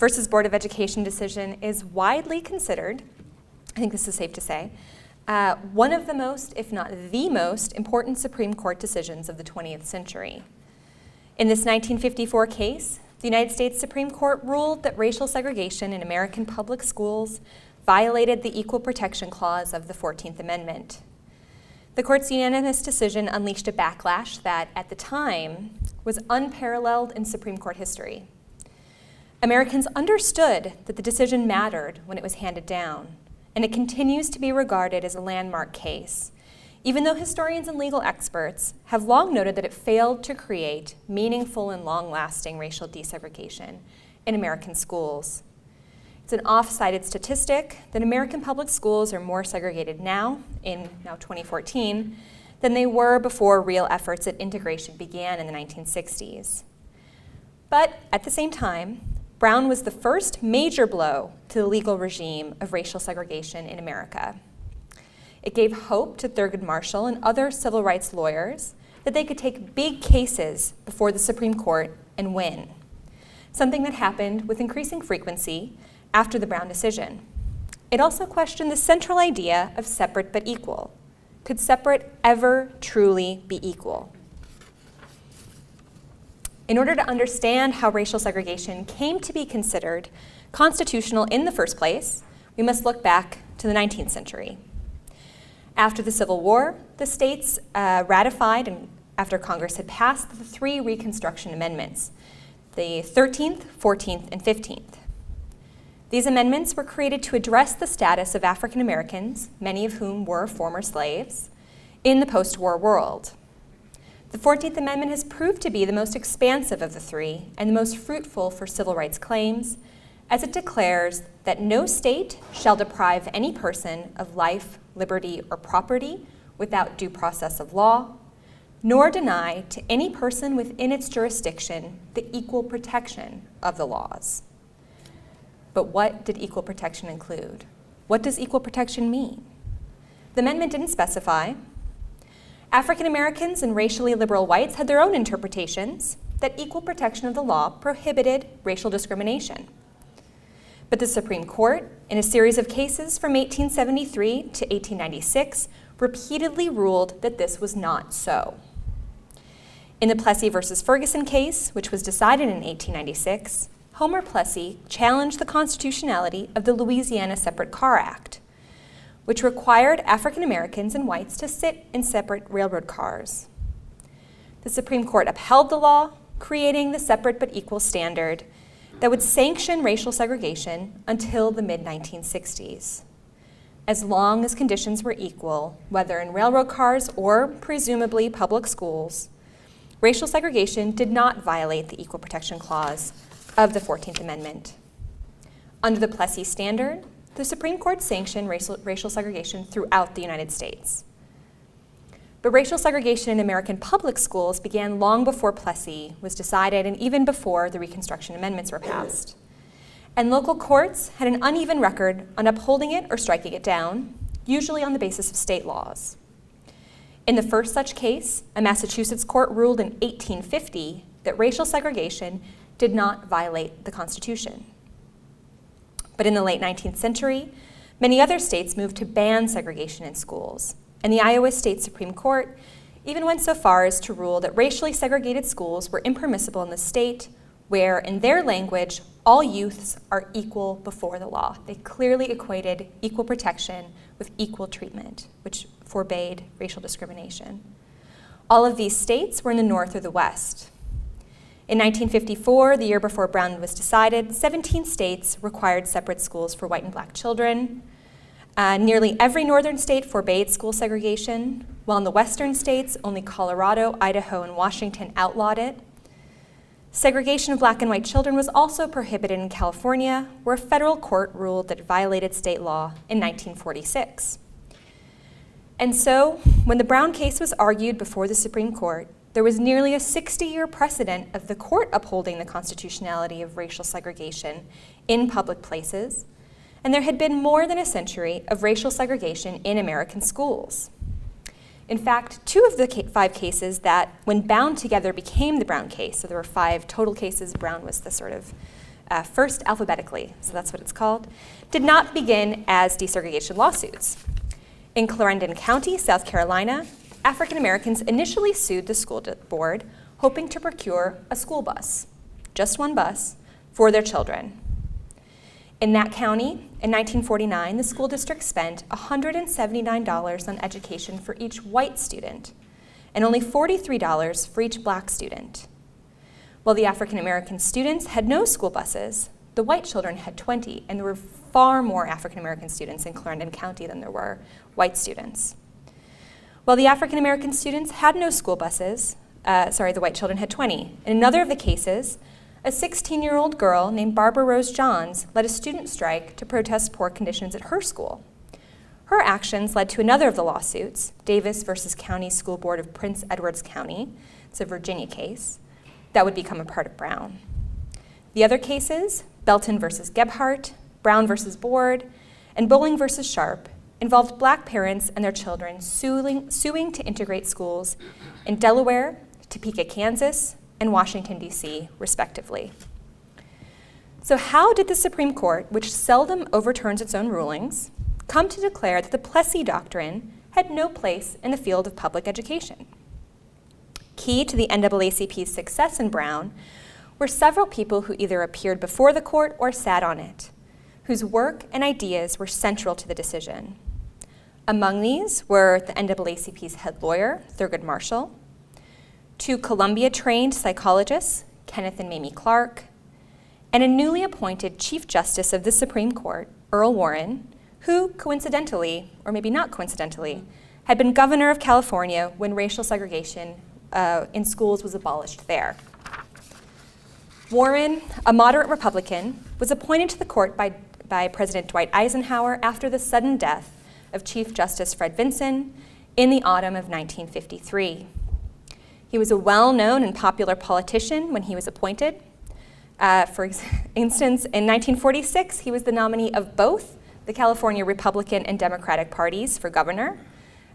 versus Board of Education decision is widely considered, I think this is safe to say, one of the most, if not the most, important Supreme Court decisions of the 20th century. In this 1954 case, the United States Supreme Court ruled that racial segregation in American public schools violated the Equal Protection Clause of the 14th Amendment. The court's unanimous decision unleashed a backlash that, at the time, was unparalleled in Supreme Court history. Americans understood that the decision mattered when it was handed down, and it continues to be regarded as a landmark case, even though historians and legal experts have long noted that it failed to create meaningful and long-lasting racial desegregation in American schools. It's an oft-cited statistic that American public schools are more segregated now, in 2014, than they were before real efforts at integration began in the 1960s. But at the same time, Brown was the first major blow to the legal regime of racial segregation in America. It gave hope to Thurgood Marshall and other civil rights lawyers that they could take big cases before the Supreme Court and win, something that happened with increasing frequency after the Brown decision. It also questioned the central idea of separate but equal. Could separate ever truly be equal? In order to understand how racial segregation came to be considered constitutional in the first place, we must look back to the 19th century. After the Civil War, the states ratified, and after Congress had passed, the three Reconstruction Amendments, the 13th, 14th, and 15th. These amendments were created to address the status of African Americans, many of whom were former slaves, in the post-war world. The 14th Amendment has proved to be the most expansive of the three and the most fruitful for civil rights claims, as it declares that no state shall deprive any person of life, liberty, or property without due process of law, nor deny to any person within its jurisdiction the equal protection of the laws. But what did equal protection include? What does equal protection mean? The amendment didn't specify. African Americans and racially liberal whites had their own interpretations that equal protection of the law prohibited racial discrimination. But the Supreme Court, in a series of cases from 1873 to 1896, repeatedly ruled that this was not so. In the Plessy versus Ferguson case, which was decided in 1896, Homer Plessy challenged the constitutionality of the Louisiana Separate Car Act, which required African Americans and whites to sit in separate railroad cars. The Supreme Court upheld the law, creating the separate but equal standard that would sanction racial segregation until the mid-1960s. As long as conditions were equal, whether in railroad cars or presumably public schools, racial segregation did not violate the Equal Protection Clause of the 14th Amendment. Under the Plessy standard, the Supreme Court sanctioned racial segregation throughout the United States. But racial segregation in American public schools began long before Plessy was decided and even before the Reconstruction Amendments were passed. And local courts had an uneven record on upholding it or striking it down, usually on the basis of state laws. In the first such case, a Massachusetts court ruled in 1850 that racial segregation did not violate the Constitution. But in the late 19th century, many other states moved to ban segregation in schools, and the Iowa State Supreme Court even went so far as to rule that racially segregated schools were impermissible in the state where, in their language, all youths are equal before the law. They clearly equated equal protection with equal treatment, which forbade racial discrimination. All of these states were in the North or the West. In 1954, the year before Brown was decided, 17 states required separate schools for white and black children. Nearly every northern state forbade school segregation, while in the western states, only Colorado, Idaho, and Washington outlawed it. Segregation of black and white children was also prohibited in California, where a federal court ruled that it violated state law in 1946. And so, when the Brown case was argued before the Supreme Court, there was nearly a 60-year precedent of the court upholding the constitutionality of racial segregation in public places, and there had been more than a century of racial segregation in American schools. In fact, 2 of the 5 cases that, when bound together, became the Brown case, so there were 5 total cases, Brown was the sort of first alphabetically, so that's what it's called, did not begin as desegregation lawsuits. In Clarendon County, South Carolina, African Americans initially sued the school board, hoping to procure a school bus, just one bus, for their children. In that county, in 1949, the school district spent $179 on education for each white student, and only $43 for each black student. While the African American students had no school buses, the white children had 20, and there were far more African American students in Clarendon County than there were white students. While the African American students had no school buses, the white children had 20. In another of the cases, a 16-year-old girl named Barbara Rose Johns led a student strike to protest poor conditions at her school. Her actions led to another of the lawsuits, Davis versus County School Board of Prince Edwards County. It's a Virginia case that would become a part of Brown. The other cases, Belton versus Gebhard, Brown versus Board, and Bowling versus Sharp, involved black parents and their children suing to integrate schools in Delaware, Topeka, Kansas, and Washington, D.C., respectively. So how did the Supreme Court, which seldom overturns its own rulings, come to declare that the Plessy doctrine had no place in the field of public education? Key to the NAACP's success in Brown were several people who either appeared before the court or sat on it, whose work and ideas were central to the decision. Among these were the NAACP's head lawyer, Thurgood Marshall, two Columbia-trained psychologists, Kenneth and Mamie Clark, and a newly appointed Chief Justice of the Supreme Court, Earl Warren, who coincidentally, or maybe not coincidentally, had been governor of California when racial segregation in schools was abolished there. Warren, a moderate Republican, was appointed to the court by President Dwight Eisenhower after the sudden death of Chief Justice Fred Vinson in the autumn of 1953. He was a well-known and popular politician when he was appointed. For instance, in 1946, he was the nominee of both the California Republican and Democratic parties for governor,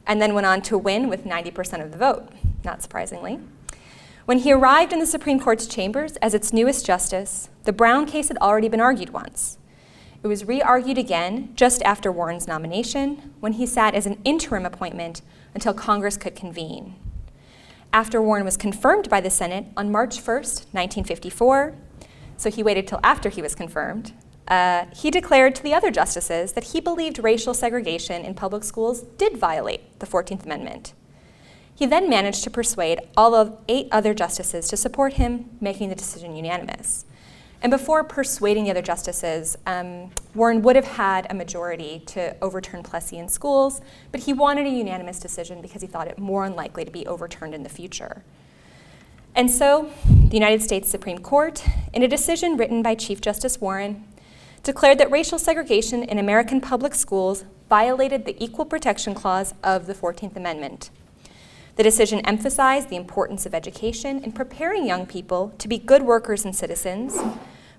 and then went on to win with 90% of the vote, not surprisingly. When he arrived in the Supreme Court's chambers as its newest justice, the Brown case had already been argued once. It was re-argued again just after Warren's nomination, when he sat as an interim appointment until Congress could convene. After Warren was confirmed by the Senate on March 1st, 1954, so he waited till after he was confirmed, he declared to the other justices that he believed racial segregation in public schools did violate the 14th Amendment. He then managed to persuade all of 8 other justices to support him, making the decision unanimous. And before persuading the other justices, Warren would have had a majority to overturn Plessy in schools, but he wanted a unanimous decision because he thought it more unlikely to be overturned in the future. And so, the United States Supreme Court, in a decision written by Chief Justice Warren, declared that racial segregation in American public schools violated the Equal Protection Clause of the 14th Amendment. The decision emphasized the importance of education in preparing young people to be good workers and citizens,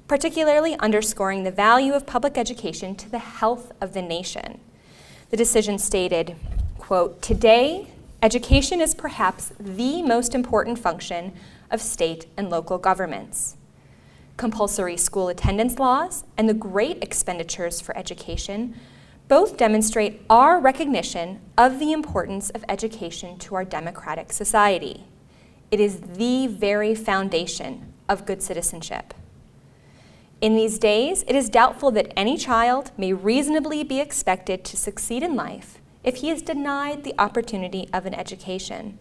particularly underscoring the value of public education to the health of the nation. The decision stated, quote, "Today, education is perhaps the most important function of state and local governments. Compulsory school attendance laws and the great expenditures for education both demonstrate our recognition of the importance of education to our democratic society. It is the very foundation of good citizenship. In these days, it is doubtful that any child may reasonably be expected to succeed in life if he is denied the opportunity of an education.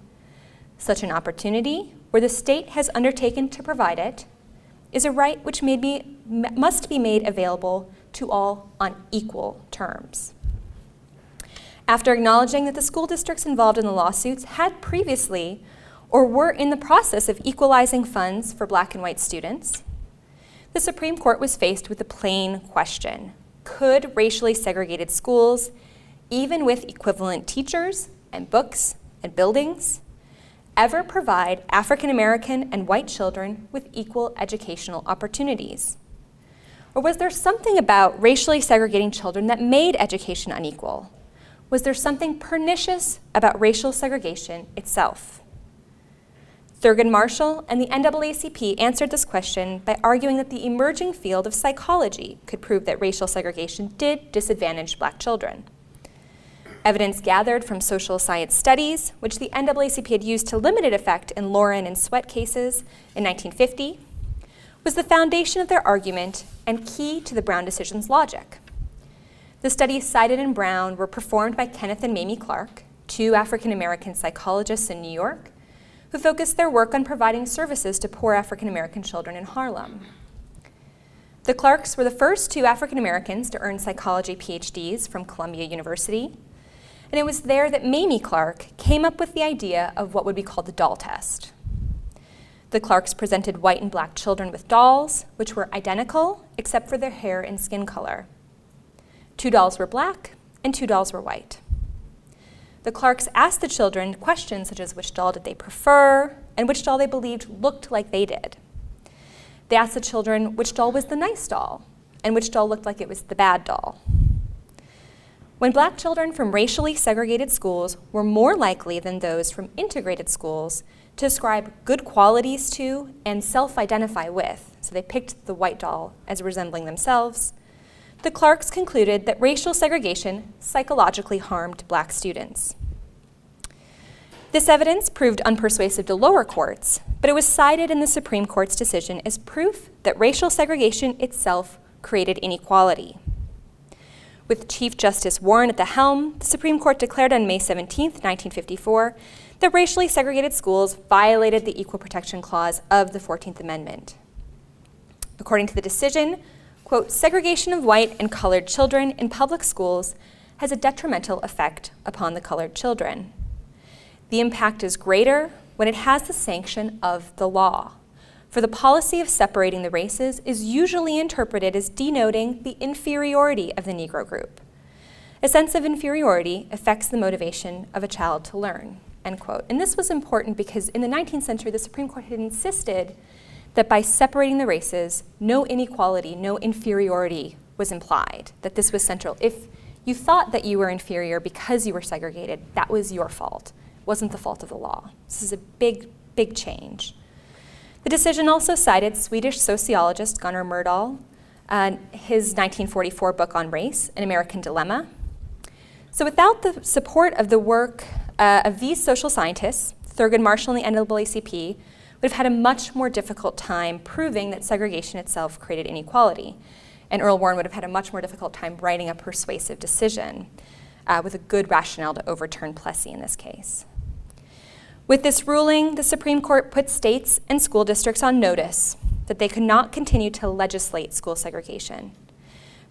Such an opportunity, where the state has undertaken to provide it, is a right which must be made available to all on equal terms." After acknowledging that the school districts involved in the lawsuits had previously or were in the process of equalizing funds for black and white students, the Supreme Court was faced with the plain question: could racially segregated schools, even with equivalent teachers and books and buildings, ever provide African American and white children with equal educational opportunities? Or was there something about racially segregating children that made education unequal? Was there something pernicious about racial segregation itself? Thurgood Marshall and the NAACP answered this question by arguing that the emerging field of psychology could prove that racial segregation did disadvantage Black children. Evidence gathered from social science studies, which the NAACP had used to limited effect in Lauren and Sweat cases in 1950, was the foundation of their argument and key to the Brown decision's logic. The studies cited in Brown were performed by Kenneth and Mamie Clark, two African-American psychologists in New York, who focused their work on providing services to poor African-American children in Harlem. The Clarks were the first two African-Americans to earn psychology PhDs from Columbia University, and it was there that Mamie Clark came up with the idea of what would be called the doll test. The Clarks presented white and Black children with dolls, which were identical except for their hair and skin color. 2 dolls were Black and 2 dolls were white. The Clarks asked the children questions such as which doll did they prefer and which doll they believed looked like they did. They asked the children which doll was the nice doll and which doll looked like it was the bad doll. When Black children from racially segregated schools were more likely than those from integrated schools to ascribe good qualities to and self-identify with, so they picked the white doll as resembling themselves, the Clarks concluded that racial segregation psychologically harmed Black students. This evidence proved unpersuasive to lower courts, but it was cited in the Supreme Court's decision as proof that racial segregation itself created inequality. With Chief Justice Warren at the helm, the Supreme Court declared on May 17, 1954, that racially segregated schools violated the Equal Protection Clause of the 14th Amendment. According to the decision, quote, segregation of white and colored children in public schools has a detrimental effect upon the colored children. The impact is greater when it has the sanction of the law, for the policy of separating the races is usually interpreted as denoting the inferiority of the Negro group. A sense of inferiority affects the motivation of a child to learn, end quote. And this was important because in the 19th century, the Supreme Court had insisted that by separating the races, no inequality, no inferiority was implied, that this was central. If you thought that you were inferior because you were segregated, that was your fault. It wasn't the fault of the law. This is a big, big change. The decision also cited Swedish sociologist Gunnar Myrdal, his 1944 book on race, An American Dilemma. So without the support of the work of these social scientists, Thurgood Marshall and the NAACP would have had a much more difficult time proving that segregation itself created inequality. And Earl Warren would have had a much more difficult time writing a persuasive decision with a good rationale to overturn Plessy in this case. With this ruling, the Supreme Court put states and school districts on notice that they could not continue to legislate school segregation.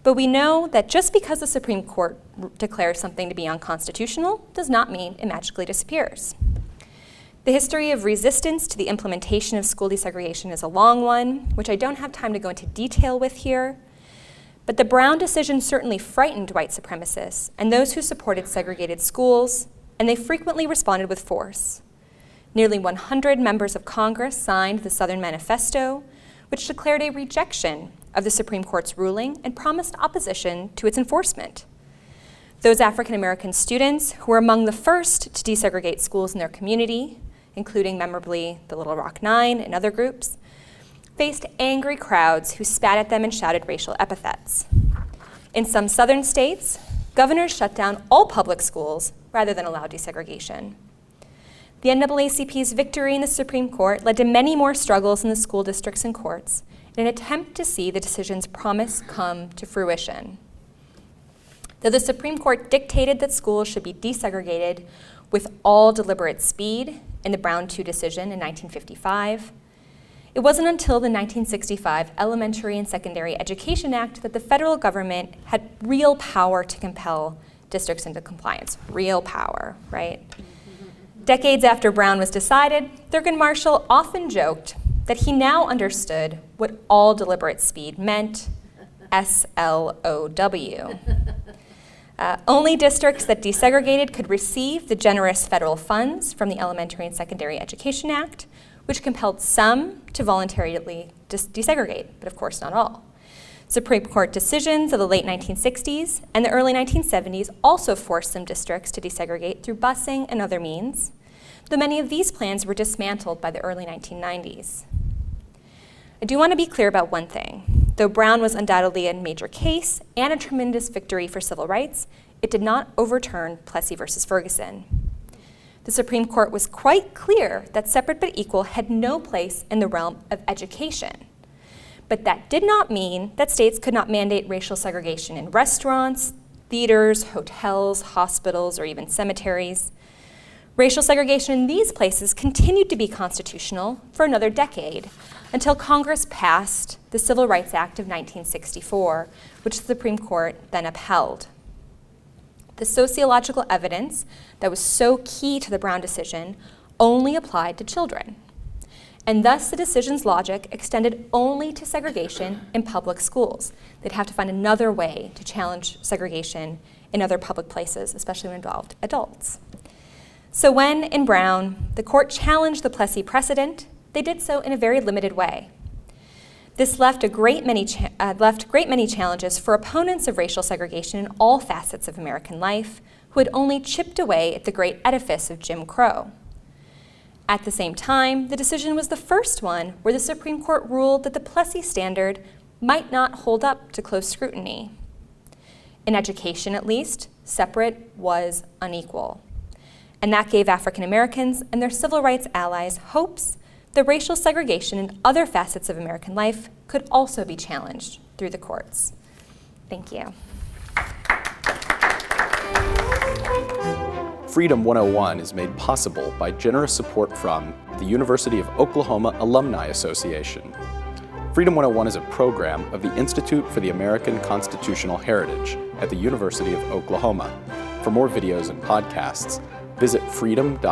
But we know that just because the Supreme Court declares something to be unconstitutional does not mean it magically disappears. The history of resistance to the implementation of school desegregation is a long one, which I don't have time to go into detail with here. But the Brown decision certainly frightened white supremacists and those who supported segregated schools, and they frequently responded with force. Nearly 100 members of Congress signed the Southern Manifesto, which declared a rejection of the Supreme Court's ruling and promised opposition to its enforcement. Those African-American students who were among the first to desegregate schools in their community, including memorably the Little Rock Nine and other groups, faced angry crowds who spat at them and shouted racial epithets. In some southern states, governors shut down all public schools rather than allow desegregation. The NAACP's victory in the Supreme Court led to many more struggles in the school districts and courts in an attempt to see the decision's promise come to fruition. Though the Supreme Court dictated that schools should be desegregated with all deliberate speed in the Brown II decision in 1955, it wasn't until the 1965 Elementary and Secondary Education Act that the federal government had real power to compel districts into compliance. Real power, right? Decades after Brown was decided, Thurgood Marshall often joked that he now understood what all deliberate speed meant, SLOW. Only districts that desegregated could receive the generous federal funds from the Elementary and Secondary Education Act, which compelled some to voluntarily desegregate, but of course not all. Supreme Court decisions of the late 1960s and the early 1970s also forced some districts to desegregate through busing and other means. though many of these plans were dismantled by the early 1990s. I do want to be clear about one thing. Though Brown was undoubtedly a major case and a tremendous victory for civil rights, it did not overturn Plessy versus Ferguson. The Supreme Court was quite clear that separate but equal had no place in the realm of education. But that did not mean that states could not mandate racial segregation in restaurants, theaters, hotels, hospitals, or even cemeteries. Racial segregation in these places continued to be constitutional for another decade until Congress passed the Civil Rights Act of 1964, which the Supreme Court then upheld. The sociological evidence that was so key to the Brown decision only applied to children. And thus the decision's logic extended only to segregation in public schools. They'd have to find another way to challenge segregation in other public places, especially when it involved adults. So when, in Brown, the court challenged the Plessy precedent, they did so in a very limited way. This left great many challenges for opponents of racial segregation in all facets of American life, who had only chipped away at the great edifice of Jim Crow. At the same time, the decision was the first one where the Supreme Court ruled that the Plessy standard might not hold up to close scrutiny. In education, at least, separate was unequal. And that gave African Americans and their civil rights allies hopes that racial segregation in other facets of American life could also be challenged through the courts. Thank you. Freedom 101 is made possible by generous support from the University of Oklahoma Alumni Association. Freedom 101 is a program of the Institute for the American Constitutional Heritage at the University of Oklahoma. For more videos and podcasts, visit freedom.ou.edu.